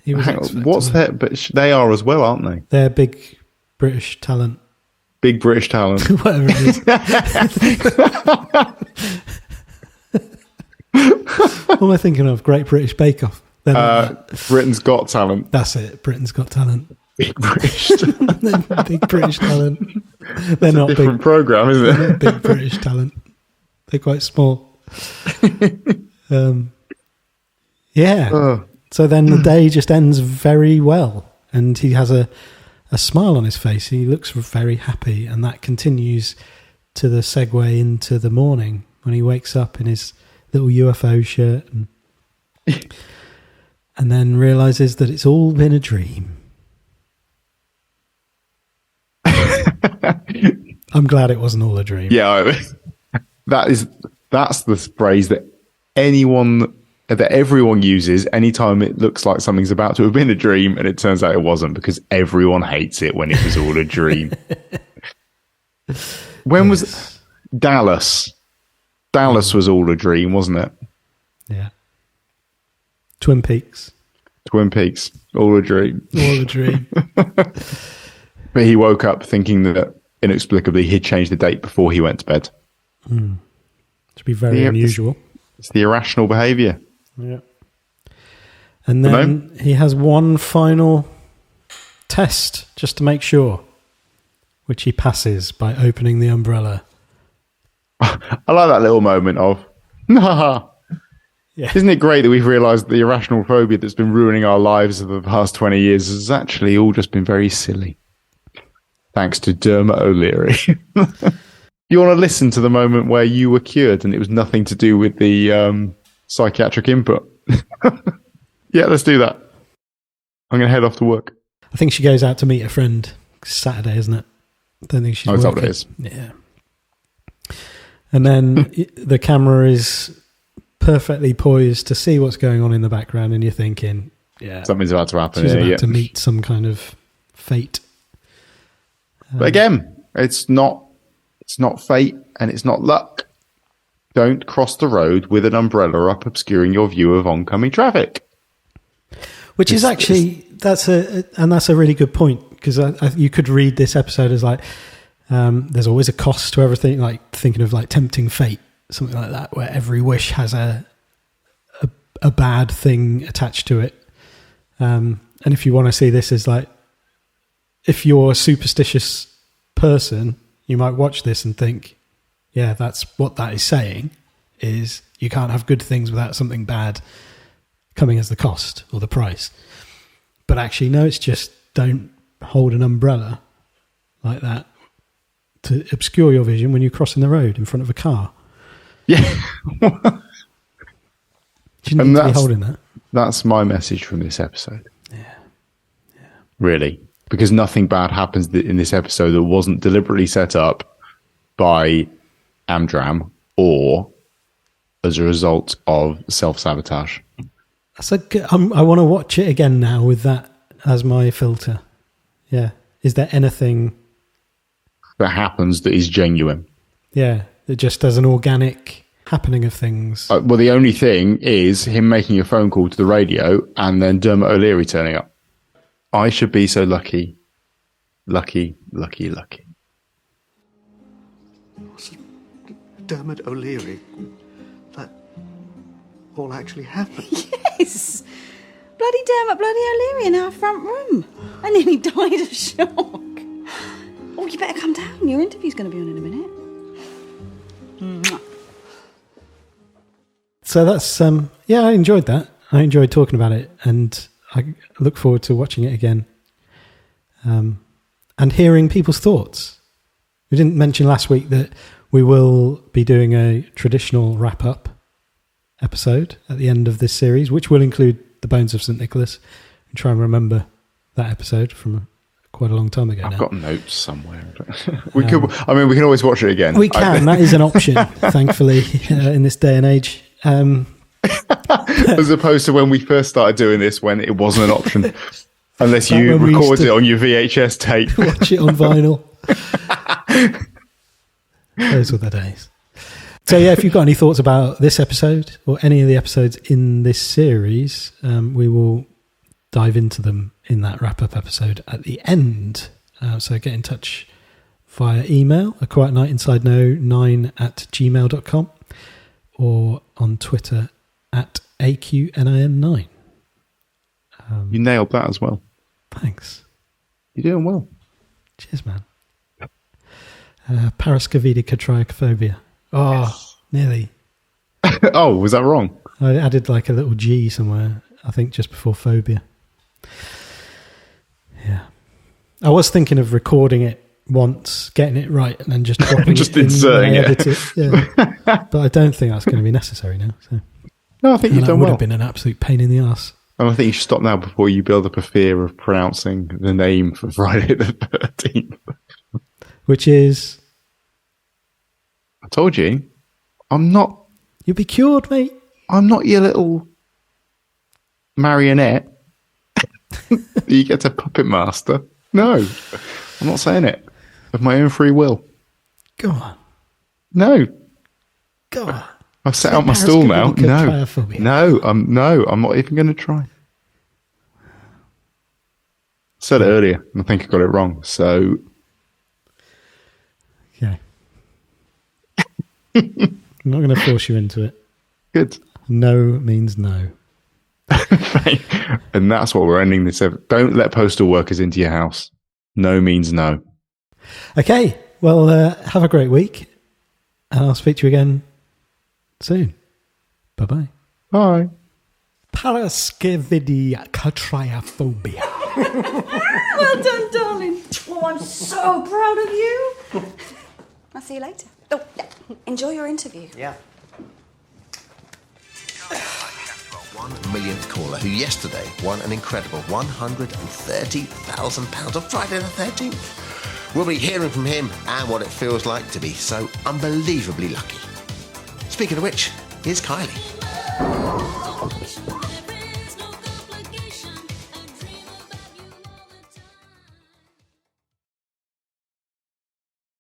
He was what's that? But they are as well, aren't they? They're big British talent. Big British talent. Whatever it is. What am I thinking of? Great British Bake Off. Britain's Got Talent. That's it. Britain's Got Talent. Big British. Big British talent. They're not Different big program, isn't they're it? not big British talent. They're quite small. Yeah. So then the day just ends very well, and he has a smile on his face. He looks very happy, and that continues to the segue into the morning when he wakes up in his little UFO shirt and then realizes that it's all been a dream. I'm glad it wasn't all a dream. Yeah, that's the phrase that everyone uses anytime it looks like something's about to have been a dream, and it turns out it wasn't, because everyone hates it when it was all a dream. When was Dallas? Dallas was all a dream, wasn't it? Yeah. Twin Peaks, all a dream. all a dream. But he woke up thinking that inexplicably he'd changed the date before he went to bed. To be very unusual. It's the irrational behaviour. Yeah. And then he has one final test just to make sure, which he passes by opening the umbrella. I like that little moment of, nah. Yeah. Isn't it great that we've realised the irrational phobia that's been ruining our lives for the past 20 years has actually all just been very silly. Thanks to Dermot O'Leary. You want to listen to the moment where you were cured and it was nothing to do with the psychiatric input? Yeah, let's do that. I'm going to head off to work. I think she goes out to meet a friend. It's Saturday, isn't it? I don't think she's working. That's what it is. Yeah. And then the camera is perfectly poised to see what's going on in the background, and you're thinking, yeah, something's about to happen. She's about to meet some kind of fate. But again, it's not fate and it's not luck. Don't cross the road with an umbrella up, obscuring your view of oncoming traffic. Which is actually that's a really good point, because you could read this episode as like there's always a cost to everything, like thinking of like tempting fate, something like that, where every wish has a bad thing attached to it. And if you want to see this as like, if you're a superstitious person, you might watch this and think, yeah, that's what that is saying, is you can't have good things without something bad coming as the cost or the price. But actually, no, it's just don't hold an umbrella like that to obscure your vision when you're crossing the road in front of a car. Yeah. You shouldn't need to be holding that. That's my message from this episode. Yeah. Really. Because nothing bad happens in this episode that wasn't deliberately set up by Amdram or as a result of self-sabotage. I want to watch it again now with that as my filter. Yeah. Is there anything that happens that is genuine? Yeah. That just as an organic happening of things. Well, the only thing is him making a phone call to the radio and then Dermot O'Leary turning up. I should be so lucky. Lucky. Dermot O'Leary. That all actually happened. Yes. Bloody Dermot, bloody O'Leary in our front room. I nearly died of shock. Oh, you better come down. Your interview's going to be on in a minute. Mwah. So that's, I enjoyed that. I enjoyed talking about it, and I look forward to watching it again and hearing people's thoughts. We didn't mention last week that we will be doing a traditional wrap-up episode at the end of this series, which will include the Bones of St. Nicholas. And try and remember that episode from quite a long time ago. I've got notes somewhere. We can always watch it again. We can. That is an option, thankfully, in this day and age. As opposed to when we first started doing this, when it wasn't an option, unless you recorded it on your VHS tape. Watch it on vinyl. Those were the days. So yeah, if you've got any thoughts about this episode or any of the episodes in this series, we will dive into them in that wrap-up episode at the end. So get in touch via email, aquietnightinsideknow9@gmail.com, or on Twitter @AQNIN9. You nailed that as well. Thanks. You're doing well. Cheers, man. Paraskevidekatriaphobia. Oh, nearly. Oh, was that wrong? I added like a little G somewhere, I think just before phobia. Yeah. I was thinking of recording it once, getting it right, and then just dropping just it inserting in when I it. edit it. Yeah. But I don't think that's going to be necessary now. So. No, I think you've done would well. have been an absolute pain in the arse. And I think you should stop now before you build up a fear of pronouncing the name for Friday the 13th. Which is... I told you, I'm not... You'll be cured, mate. I'm not your little marionette. You get to puppet master. No, I'm not saying it. Of my own free will. Go on. No. Go on. I've set out my stool now. No, I'm not even going to try. I said it earlier, and I think I got it wrong. So, okay, I'm not going to force you into it. Good. No means no. And that's what we're ending this. Don't let postal workers into your house. No means no. Okay. Well, have a great week, and I'll speak to you again soon. Bye-bye. Bye. Paraskevidekatriaphobia. Well done, darling. Oh, I'm so proud of you. I'll see you later. Oh, enjoy your interview. Yeah. 1 millionth caller who yesterday won an incredible £130,000 on Friday the 13th. We'll be hearing from him and what it feels like to be so unbelievably lucky. Speaking of which, here's Kylie.